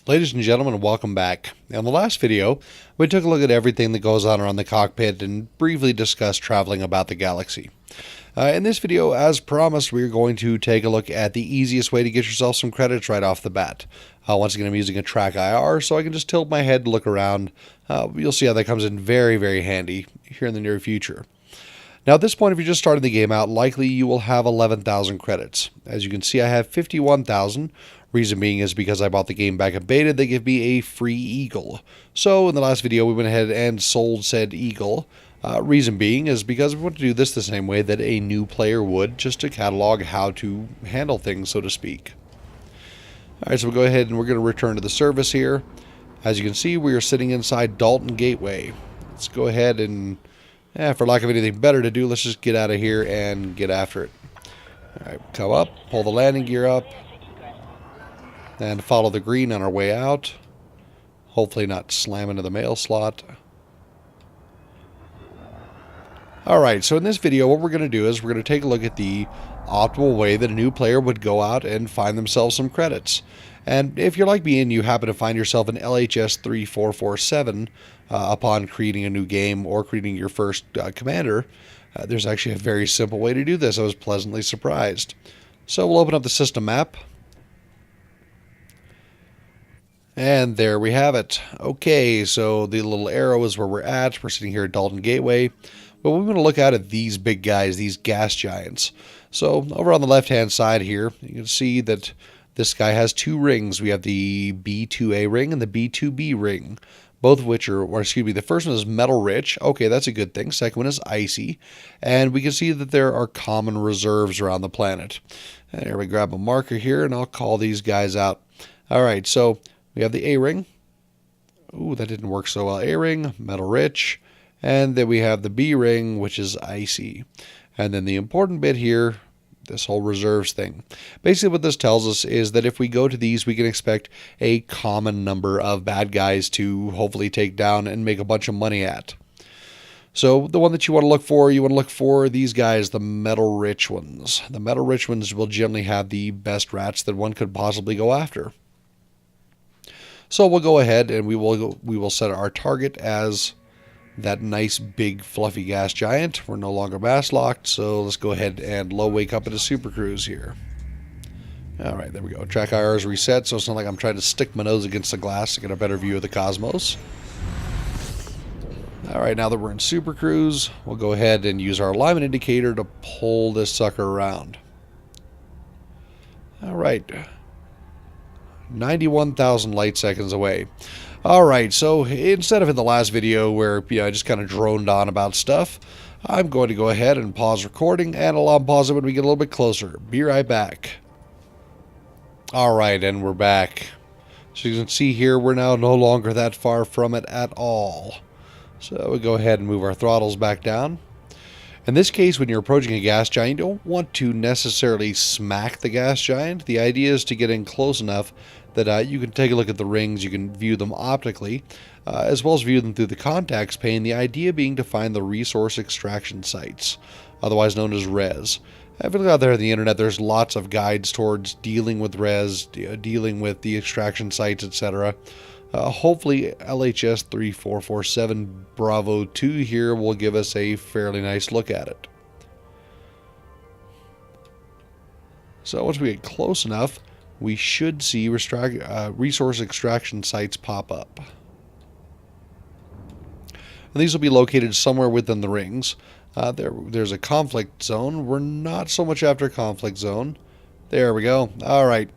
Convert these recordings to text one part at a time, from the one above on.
Ladies and gentlemen, welcome back. In the last video, we took a look at everything that goes on around the cockpit and briefly discussed traveling about the galaxy. In this video, as promised, we're going to take a look at the easiest way to get yourself some credits right off the bat. Once again, I'm using a track IR, so I can just tilt my head and look around. You'll see how that comes in very, very handy here in the near future. Now at this point, if you're just starting the game out, likely you will have 11,000 credits. As you can see, I have 51,000. Reason being is because I bought the game back in beta, they give me a free eagle. So in the last video, we went ahead and sold said eagle. Reason being is because we want to do this the same way that a new player would, just to catalog how to handle things, so to speak. Alright, so we'll go ahead and we're going to return to the service here. As you can see, we are sitting inside Dalton Gateway. Let's go ahead and, for lack of anything better to do, let's just get out of here and get after it. Alright, come up, pull the landing gear up, and follow the green on our way out. Hopefully not slam into the mail slot. Alright, so in this video what we're going to do is we're going to take a look at the optimal way that a new player would go out and find themselves some credits. And if you're like me and you happen to find yourself an LHS 3447 upon creating a new game or creating your first commander, there's actually a very simple way to do this. I was pleasantly surprised. So we'll open up the system map. And there we have it. Okay, so the little arrow is where we're at. We're sitting here at Dalton Gateway. But we want to look at these big guys, these gas giants. So over on the left-hand side here, you can see that this guy has two rings. We have the B2A ring and the B2B ring, both of which are, or excuse me, the first one is metal rich. Okay, that's a good thing. Second one is icy. And we can see that there are common reserves around the planet. And here we grab a marker here, and I'll call these guys out. All right, so we have the A ring. Ooh, that didn't work so well. A ring, metal rich. And then we have the B ring, which is icy. And then the important bit here, this whole reserves thing. Basically what this tells us is that if we go to these, we can expect a common number of bad guys to hopefully take down and make a bunch of money at. So the one that you want to look for these guys, the metal rich ones. The metal rich ones will generally have the best rats that one could possibly go after. So we'll go ahead and we will set our target as that nice big fluffy gas giant. We're no longer mass locked, so let's go ahead and low wake up into Super Cruise here. Alright, there we go. Track IR is reset, so it's not like I'm trying to stick my nose against the glass to get a better view of the cosmos. Alright, now that we're in Super Cruise, we'll go ahead and use our alignment indicator to pull this sucker around. Alright. 91,000 light seconds away. Alright, so instead of in the last video where I just kind of droned on about stuff, I'm going to go ahead and pause recording, and I'll unpause it when we get a little bit closer. Be right back. Alright, and we're back. So you can see here, we're now no longer that far from it at all. So we'll go ahead and move our throttles back down. In this case, when you're approaching a gas giant, you don't want to necessarily smack the gas giant. The idea is to get in close enough that you can take a look at the rings, you can view them optically, as well as view them through the contacts pane, the idea being to find the resource extraction sites, otherwise known as res. If you look out there on the internet, there's lots of guides towards dealing with res, dealing with the extraction sites, etc. Hopefully LHS 3447 Bravo 2 here will give us a fairly nice look at it. So once we get close enough, we should see resource extraction sites pop up. And these will be located somewhere within the rings. There's a conflict zone. We're not so much after conflict zone. There we go. Alright.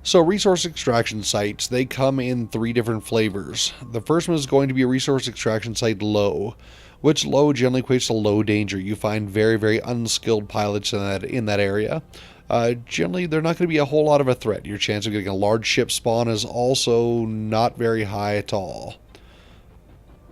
So resource extraction sites, they come in three different flavors. The first one is going to be a resource extraction site low, which low generally equates to low danger. You find very, very unskilled pilots in that area. Generally, they're not going to be a whole lot of a threat. Your chance of getting a large ship spawn is also not very high at all.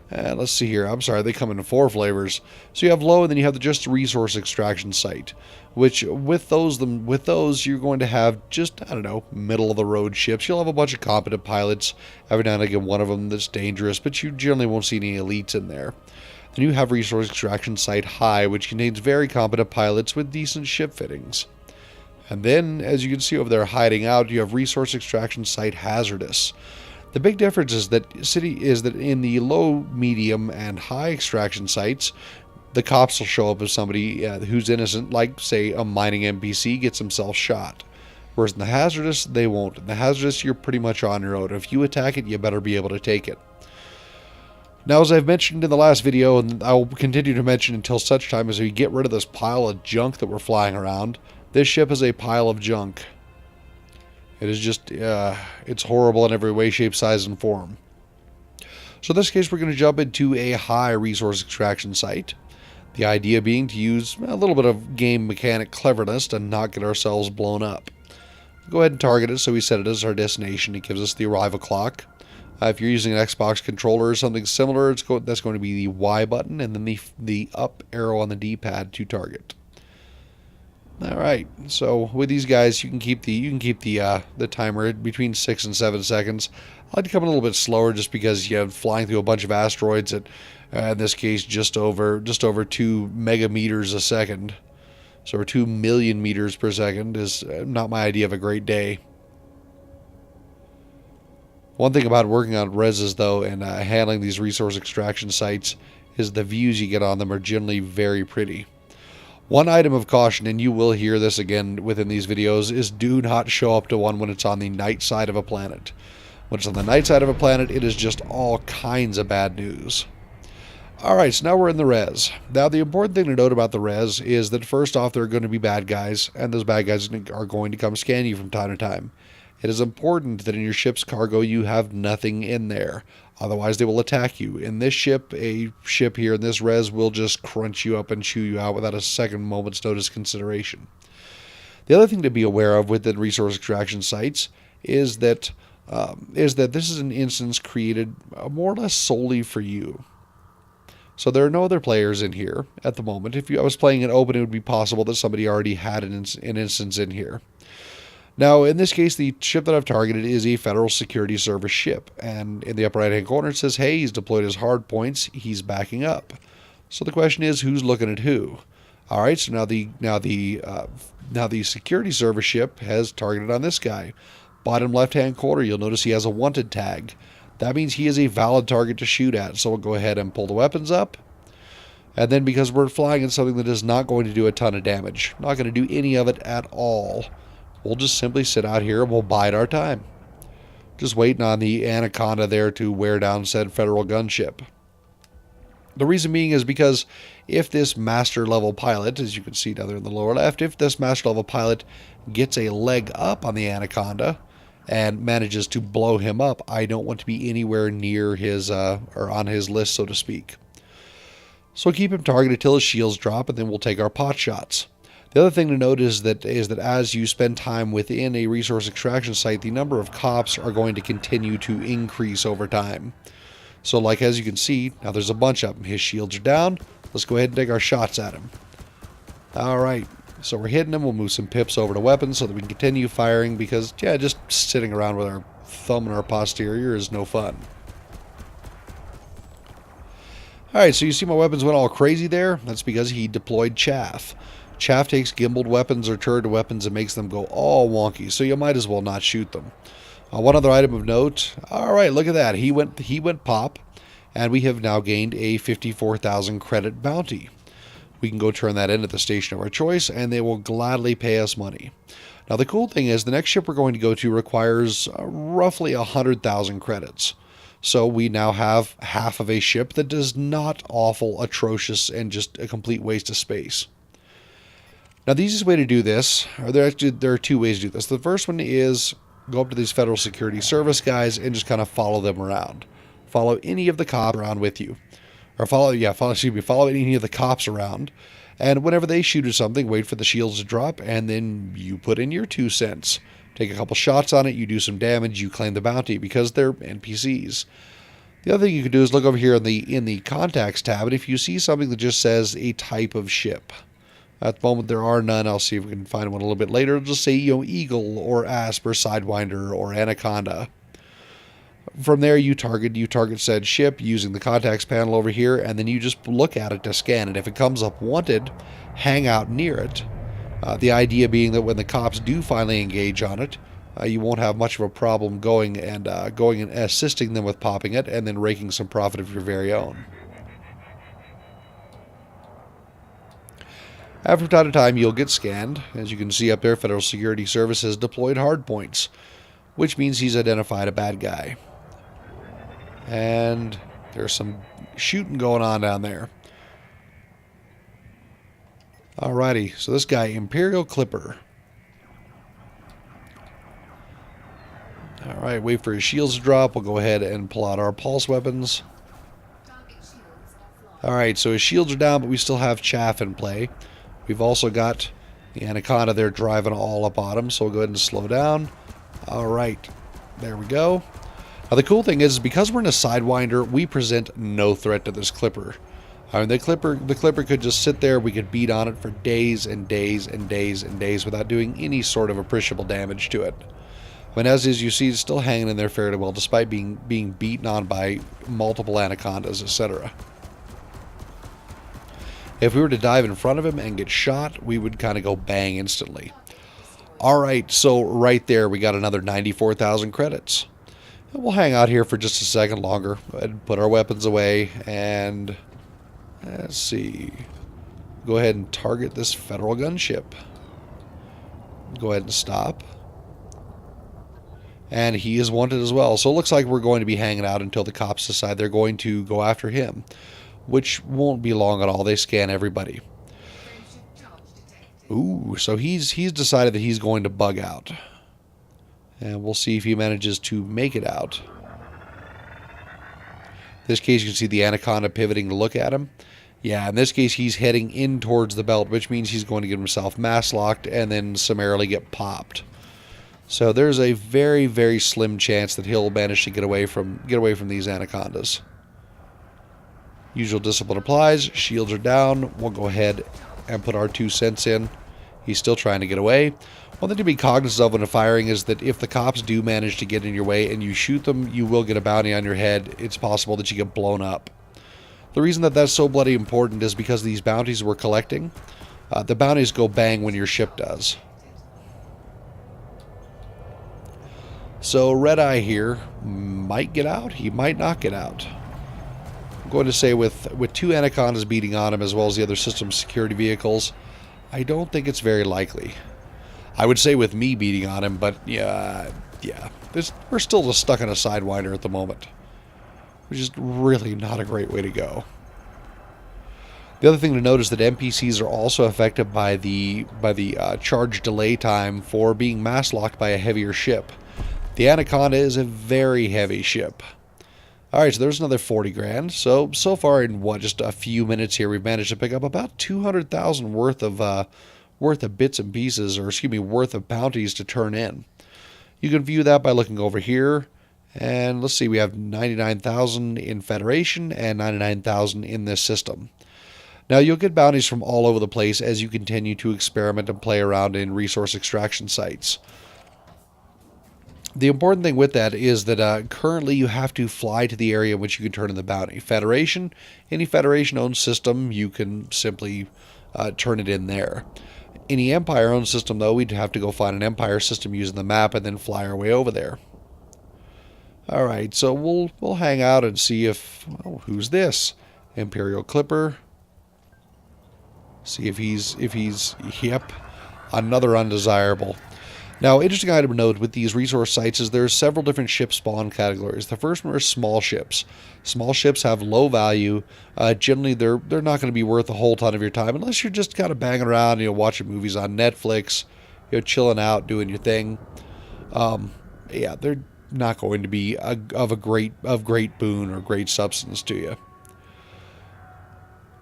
And let's see here. I'm sorry, they come in four flavors. So you have low, and then you have just resource extraction site, which with those you're going to have just, I don't know, middle of the road ships. You'll have a bunch of competent pilots. Every now and again, one of them that's dangerous, but you generally won't see any elites in there. Then you have resource extraction site high, which contains very competent pilots with decent ship fittings. And then, as you can see over there hiding out, you have resource extraction site hazardous. The big difference is that in the low, medium, and high extraction sites, the cops will show up if somebody who's innocent, like say a mining NPC, gets himself shot. Whereas in the hazardous, they won't. In the hazardous, you're pretty much on your own. If you attack it, you better be able to take it. Now, as I've mentioned in the last video, and I will continue to mention until such time as we get rid of this pile of junk that we're flying around, this ship is a pile of junk. It is just, it's horrible in every way, shape, size, and form. So in this case, we're going to jump into a high resource extraction site. The idea being to use a little bit of game mechanic cleverness to not get ourselves blown up. Go ahead and target it, so we set it as our destination. It gives us the arrival clock. If you're using an Xbox controller or something similar, that's going to be the Y button, and then the up arrow on the D-pad to target. All right, so with these guys, you can keep the timer between 6 and 7 seconds. I like to come a little bit slower, just because you have flying through a bunch of asteroids at, in this case, just over 2 megameters a second. So 2 million meters per second is not my idea of a great day. One thing about working on reses, though, and handling these resource extraction sites is the views you get on them are generally very pretty. One item of caution, and you will hear this again within these videos, is do not show up to one when it's on the night side of a planet. When it's on the night side of a planet, it is just all kinds of bad news. Alright, so now we're in the res. Now, the important thing to note about the res is that first off, there are going to be bad guys, and those bad guys are going to come scan you from time to time. It is important that in your ship's cargo you have nothing in there. Otherwise, they will attack you. In this ship, a ship here in this res will just crunch you up and chew you out without a second moment's notice consideration. The other thing to be aware of within resource extraction sites is that this is an instance created more or less solely for you. So there are no other players in here at the moment. If I was playing it open, it would be possible that somebody already had an instance in here. Now, in this case, the ship that I've targeted is a Federal Security Service ship, and in the upper right-hand corner it says, hey, he's deployed his hard points, he's backing up. So the question is, who's looking at who? All right, so now the Security Service ship has targeted on this guy. Bottom left-hand corner, you'll notice he has a wanted tag. That means he is a valid target to shoot at, so we'll go ahead and pull the weapons up. And then, because we're flying in something that is not going to do a ton of damage, not going to do any of it at all, we'll just simply sit out here and we'll bide our time. Just waiting on the Anaconda there to wear down said federal gunship. The reason being is because if this master level pilot, as you can see down there in the lower left, if this master level pilot gets a leg up on the Anaconda and manages to blow him up, I don't want to be anywhere near his, or on his list, so to speak. So keep him targeted till his shields drop, and then we'll take our pot shots. The other thing to note is that as you spend time within a resource extraction site, the number of cops are going to continue to increase over time. So like as you can see, now there's a bunch of them. His shields are down. Let's go ahead and take our shots at him. Alright, so we're hitting him. We'll move some pips over to weapons so that we can continue firing, because, yeah, just sitting around with our thumb in our posterior is no fun. Alright, so you see my weapons went all crazy there? That's because he deployed chaff. Chaff takes gimbaled weapons or turret weapons and makes them go all wonky, so you might as well not shoot them. One other item of note. Alright, look at that. He went pop, and we have now gained a 54,000 credit bounty. We can go turn that in at the station of our choice, and they will gladly pay us money. Now, the cool thing is, the next ship we're going to go to requires roughly 100,000 credits. So we now have half of a ship that is not awful, atrocious, and just a complete waste of space. Now, the easiest way to do this, or there are two ways to do this. The first one is go up to these Federal Security Service guys and just kind of follow them around. Follow any of the cops around with you. Or follow any of the cops around. And whenever they shoot at something, wait for the shields to drop, and then you put in your 2 cents. Take a couple shots on it, you do some damage, you claim the bounty, because they're NPCs. The other thing you can do is look over here in the contacts tab, and if you see something that just says a type of ship. At the moment, there are none. I'll see if we can find one a little bit later. It'll just say, Eagle or Asp or Sidewinder or Anaconda. From there, you target said ship using the contacts panel over here, and then you just look at it to scan it. If it comes up wanted, hang out near it, The idea being that when the cops do finally engage on it, you won't have much of a problem going and assisting them with popping it and then raking some profit of your very own. From time to time, you'll get scanned. As you can see up there, Federal Security Service has deployed hardpoints, which means he's identified a bad guy. And there's some shooting going on down there. Alrighty, so this guy, Imperial Clipper. Alright, wait for his shields to drop. We'll go ahead and pull out our pulse weapons. Alright, so his shields are down, but we still have chaff in play. We've also got the Anaconda there driving all up on him, so we'll go ahead and slow down. Alright, there we go. Now the cool thing is, because we're in a Sidewinder, we present no threat to this Clipper. I mean, the Clipper could just sit there, we could beat on it for days and days and days and days without doing any sort of appreciable damage to it. I mean, as is, you see, it's still hanging in there fairly well, despite being beaten on by multiple Anacondas, etc. If we were to dive in front of him and get shot, we would kind of go bang instantly. Alright, so right there we got another 94,000 credits. And we'll hang out here for just a second longer. Go ahead and put our weapons away and let's see. Go ahead and target this federal gunship. Go ahead and stop. And he is wanted as well. So it looks like we're going to be hanging out until the cops decide they're going to go after him, which won't be long at all. They scan everybody. Ooh, so he's decided that he's going to bug out. And we'll see if he manages to make it out. In this case, you can see the Anaconda pivoting to look at him. Yeah, in this case, he's heading in towards the belt, which means he's going to get himself mass locked and then summarily get popped. So there's a very, very slim chance that he'll manage to get away from these Anacondas. Usual discipline applies. Shields are down. We'll go ahead and put our 2 cents in. He's still trying to get away. One thing to be cognizant of when firing is that if the cops do manage to get in your way and you shoot them, you will get a bounty on your head. It's possible that you get blown up. The reason that that's so bloody important is because these bounties we're collecting, the bounties go bang when your ship does. So Red Eye here might get out. He might not get out. I'm going to say with 2 Anacondas beating on him as well as the other system security vehicles, I don't think it's very likely. I would say with me beating on him, but yeah. We're still just stuck in a Sidewinder at the moment, which is really not a great way to go. The other thing to note is that NPCs are also affected by the charge delay time for being mass locked by a heavier ship. The Anaconda is a very heavy ship. Alright, so there's another 40 grand. So far in just a few minutes here, we've managed to pick up about 200,000 worth of bits and pieces, or excuse me, worth of bounties to turn in. You can view that by looking over here. And let's see, we have 99,000 in Federation and 99,000 in this system. Now, you'll get bounties from all over the place as you continue to experiment and play around in resource extraction sites. The important thing with that is that currently you have to fly to the area in which you can turn in the bounty. Federation, any Federation-owned system, you can simply turn it in there. Any Empire-owned system, though, we'd have to go find an Empire system using the map and then fly our way over there. Alright, so we'll hang out and see if... Oh, who's this? Imperial Clipper. See if he's... Yep. Another undesirable. Now, interesting item to note with these resource sites is there's several different ship spawn categories. The first one are small ships. Small ships have low value. Generally, they're not going to be worth a whole ton of your time unless you're just kind of banging around, watching movies on Netflix, chilling out, doing your thing. Yeah, they're not going to be of great boon or great substance to you.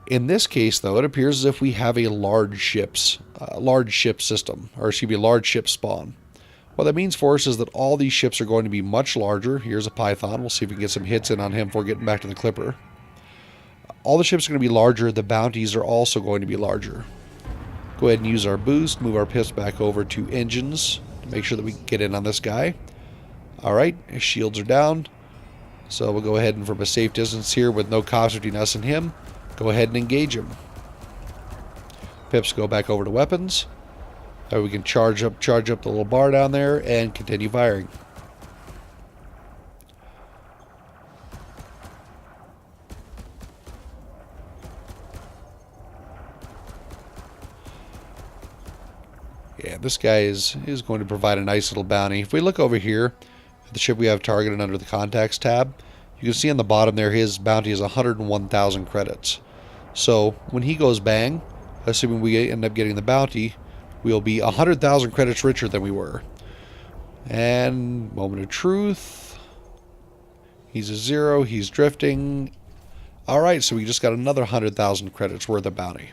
In this case, though, it appears as if we have a large ship system, or excuse me, large ship spawn. What that means for us is that all these ships are going to be much larger. Here's a Python. We'll see if we can get some hits in on him before getting back to the Clipper. All the ships are going to be larger. The bounties are also going to be larger. Go ahead and use our boost. Move our pips back over to engines to make sure that we can get in on this guy. Alright, his shields are down. So we'll go ahead and from a safe distance here with no cops between us and him, go ahead and engage him. Pips go back over to weapons. We can charge up the little bar down there and continue firing. Yeah, this guy is going to provide a nice little bounty. If we look over here at the ship we have targeted under the contacts tab, you can see on the bottom there his bounty is 101,000 credits. So when he goes bang, assuming we end up getting the bounty, we'll be 100,000 credits richer than we were. And moment of truth. He's a 0. He's drifting. Alright, so we just got another 100,000 credits worth of bounty.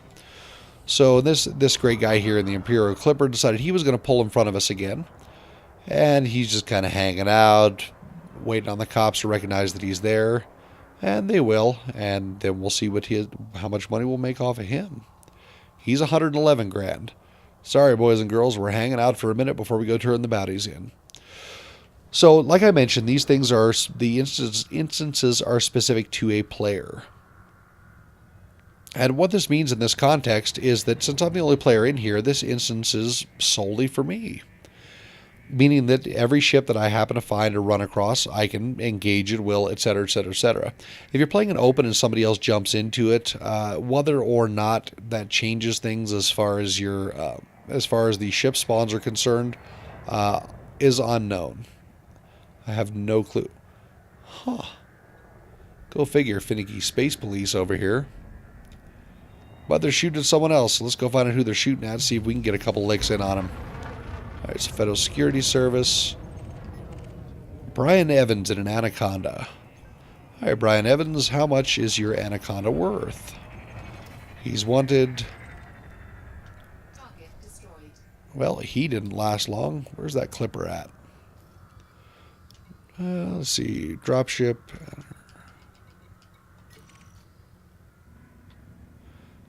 So this great guy here in the Imperial Clipper decided he was going to pull in front of us again. And he's just kind of hanging out, waiting on the cops to recognize that he's there. And they will. And then we'll see how much money we'll make off of him. He's 111 grand. Sorry, boys and girls, we're hanging out for a minute before we go turn the bounties in. So, like I mentioned, these things are, the instances are specific to a player. And what this means in this context is that since I'm the only player in here, this instance is solely for me. Meaning that every ship that I happen to find or run across, I can engage at will, etc., etc., etc. If you're playing an open and somebody else jumps into it, whether or not that changes things as far as the ship spawns are concerned, is unknown. I have no clue. Huh. Go figure, finicky space police over here. But they're shooting at someone else. So let's go find out who they're shooting at, see if we can get a couple licks in on them. Alright, so Federal Security Service. Brian Evans in an Anaconda. Alright, Brian Evans, how much is your Anaconda worth? He's wanted. Target destroyed. Well, he didn't last long. Where's that Clipper at? Let's see. Dropship.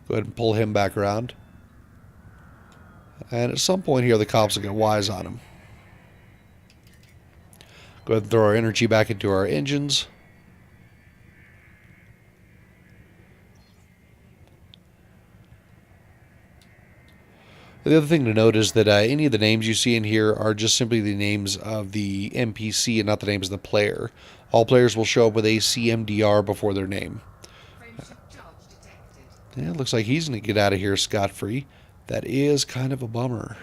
Go ahead and pull him back around. And at some point here, the cops will get wise on him. Go ahead and throw our energy back into our engines. The other thing to note is that any of the names you see in here are just simply the names of the NPC and not the names of the player. All players will show up with a CMDR before their name. Yeah, it looks like he's going to get out of here scot-free. That is kind of a bummer.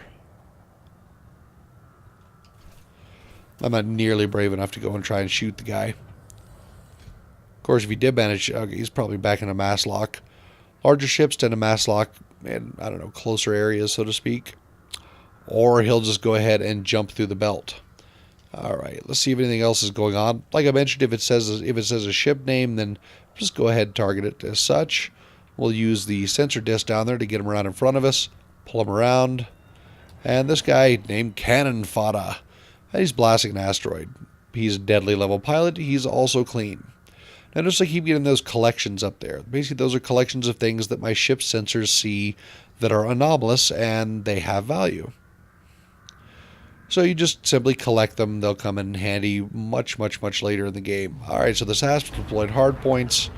I'm not nearly brave enough to go and try and shoot the guy. Of course, if he did manage, he's probably back in a mass lock. Larger ships tend to mass lock in, I don't know, closer areas, so to speak. Or he'll just go ahead and jump through the belt. Alright, let's see if anything else is going on. Like I mentioned, if it says a ship name, then just go ahead and target it as such. We'll use the sensor disc down there to get him around in front of us, pull him around. And this guy named Cannon Fodder. He's blasting an asteroid. He's a deadly level pilot. He's also clean. Now just like keep getting those collections up there. Basically those are collections of things that my ship's sensors see that are anomalous and they have value. So you just simply collect them. They'll come in handy much, much, much later in the game. Alright, so this has deployed hard points.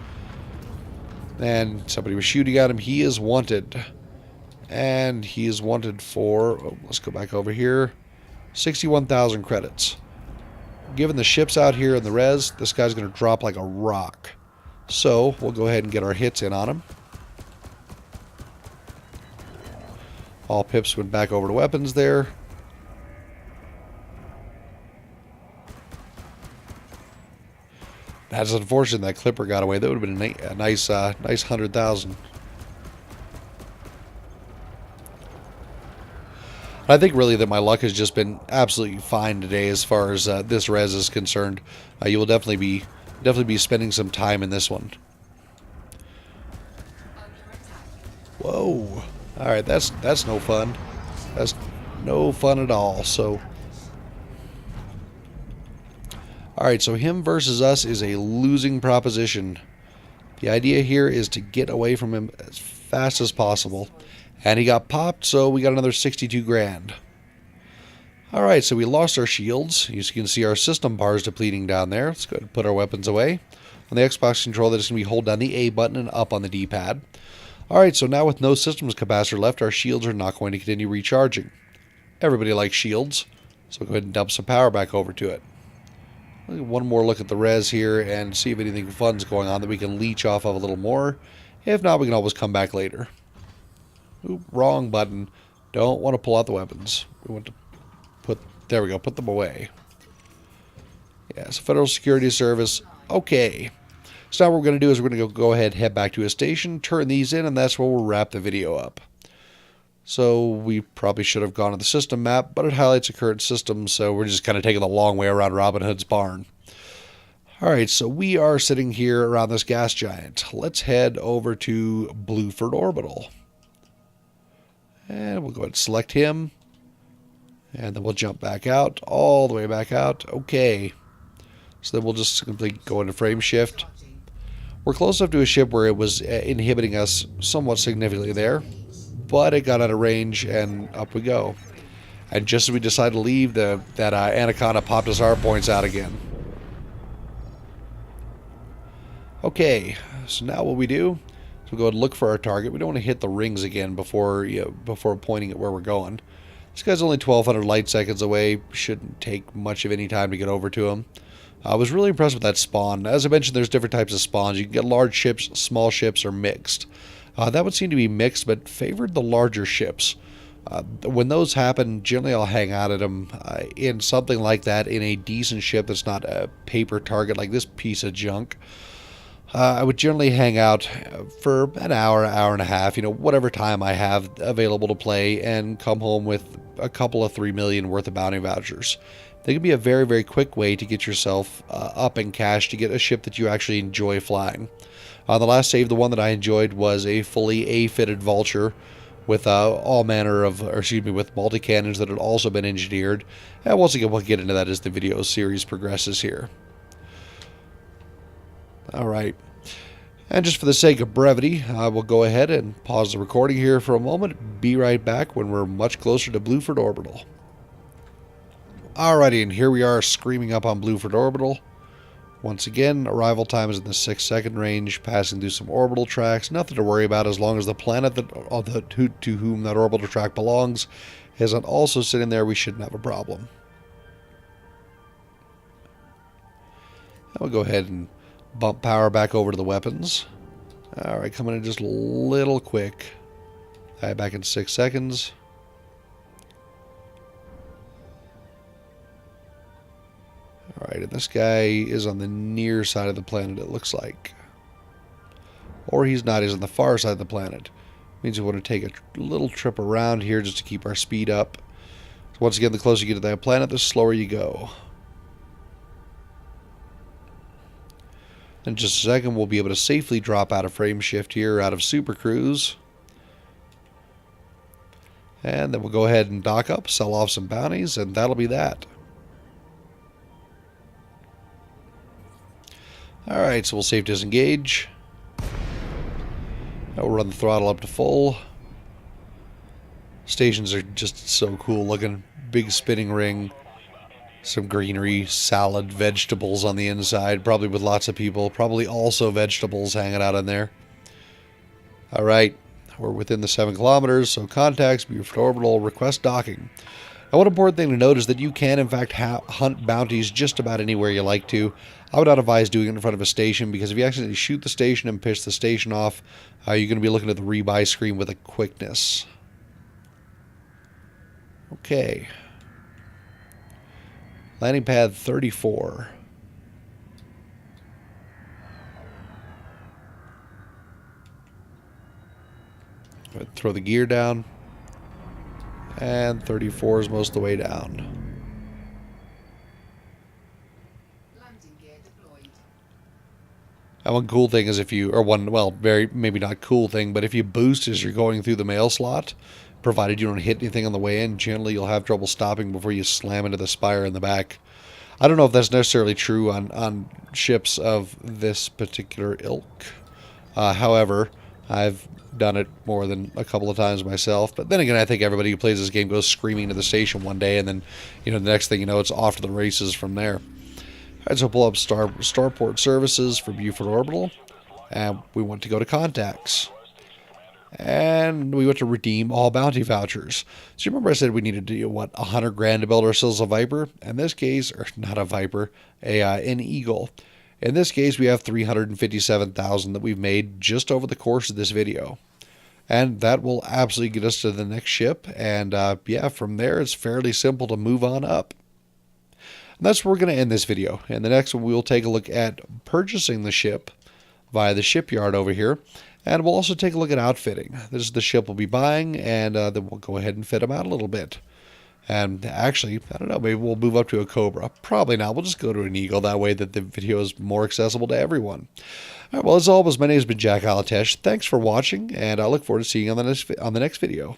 And somebody was shooting at him. He is wanted. And he is wanted for, let's go back over here, 61,000 credits. Given the ships out here in the res, this guy's going to drop like a rock. So we'll go ahead and get our hits in on him. All pips went back over to weapons there. That's unfortunate that Clipper got away. That would have been a nice 100,000. I think really that my luck has just been absolutely fine today as far as this res is concerned. You will definitely be spending some time in this one. Whoa! All right, that's no fun. That's no fun at all. So. Alright, so him versus us is a losing proposition. The idea here is to get away from him as fast as possible. And he got popped, so we got another 62 grand. Alright, so we lost our shields. As you can see, our system bar is depleting down there. Let's go ahead and put our weapons away. On the Xbox controller, that's going to be hold down the A button and up on the D-pad. Alright, so now with no systems capacitor left, our shields are not going to continue recharging. Everybody likes shields, so go ahead and dump some power back over to it. One more look at the res here and see if anything fun's going on that we can leech off of a little more. If not, we can always come back later. Oop, wrong button. Don't want to pull out the weapons. We want to put, there we go, put them away. Yes, Federal Security Service. Okay. So now what we're going to do is we're going to go ahead, head back to a station, turn these in, and that's where we'll wrap the video up. So we probably should have gone to the system map, but it highlights a current system, so we're just kind of taking the long way around Robin Hood's barn. Alright, so we are sitting here around this gas giant. Let's head over to Blueford Orbital. And we'll go ahead and select him. And then we'll jump back out, all the way back out. Okay. So then we'll just simply go into frame shift. We're close enough to a ship where it was inhibiting us somewhat significantly there. But it got out of range, and up we go. And just as we decide to leave, that Anaconda popped his hard points out again. Okay, so now what we do is we go and look for our target. We don't want to hit the rings again before pointing at where we're going. This guy's only 1,200 light seconds away. Shouldn't take much of any time to get over to him. I was really impressed with that spawn. As I mentioned, there's different types of spawns. You can get large ships, small ships, or mixed. That would seem to be mixed, but favored the larger ships. When those happen, generally I'll hang out at them in something like that, in a decent ship that's not a paper target like this piece of junk. I would generally hang out for an hour and a half, whatever time I have available to play, and come home with a couple of 3 million worth of bounty vouchers. They can be a very, very quick way to get yourself up in cash to get a ship that you actually enjoy flying. The last save, the one that I enjoyed, was a fully A-fitted Vulture with all manner of, with multi-cannons that had also been engineered. And once again, we'll get into that as the video series progresses here. Alright. And just for the sake of brevity, I will go ahead and pause the recording here for a moment. Be right back when we're much closer to Blueford Orbital. Alrighty, and here we are screaming up on Blueford Orbital. Once again, arrival time is in the 6-second range, passing through some orbital tracks. Nothing to worry about as long as the planet to whom that orbital track belongs isn't also sitting there. We shouldn't have a problem. I'll go ahead and bump power back over to the weapons. Alright, coming in just a little quick. Back in 6 seconds. Alright, and this guy is on the near side of the planet, it looks like. Or he's not, he's on the far side of the planet. Means we want to take a little trip around here just to keep our speed up. So once again, the closer you get to that planet, the slower you go. In just a second, we'll be able to safely drop out of frame shift here, out of Super Cruise. And then we'll go ahead and dock up, sell off some bounties, and that'll be that. Alright, so we'll safe disengage. Now we'll run the throttle up to full. Stations are just so cool looking. Big spinning ring. Some greenery, salad, vegetables on the inside. Probably with lots of people. Probably also vegetables hanging out in there. Alright, we're within the 7 kilometers. So contacts, Buford Orbital, request docking. Now, one important thing to note is that you can, in fact, hunt bounties just about anywhere you like to. I would not advise doing it in front of a station, because if you accidentally shoot the station and piss the station off, you're going to be looking at the rebuy screen with a quickness. Okay. Landing pad 34. Throw the gear down. And 34 is most of the way down. Landing gear deployed. And one cool thing is if you, or one, well, very, maybe not cool thing, but if you boost as you're going through the mail slot, provided you don't hit anything on the way in, generally you'll have trouble stopping before you slam into the spire in the back. I don't know if that's necessarily true on ships of this particular ilk. However, I've done it more than a couple of times myself. But then again, I think everybody who plays this game goes screaming to the station one day, and then, the next thing you know, it's off to the races from there. Alright, so pull up Starport Services for Buford Orbital, and we want to go to contacts. And we went to redeem all bounty vouchers. So you remember I said we needed to do, what, 100 grand to build ourselves a Viper? In this case, or not a Viper, an Eagle. In this case, we have 357,000 that we've made just over the course of this video. And that will absolutely get us to the next ship. And yeah, from there, it's fairly simple to move on up. And that's where we're going to end this video. In the next one, we'll take a look at purchasing the ship via the shipyard over here. And we'll also take a look at outfitting. This is the ship we'll be buying, and then we'll go ahead and fit them out a little bit. And actually, I don't know, maybe we'll move up to a Cobra. Probably not. We'll just go to an Eagle. That way that the video is more accessible to everyone. All right, well, as always, my name has been Jack Alatesh. Thanks for watching, and I look forward to seeing you on the next video.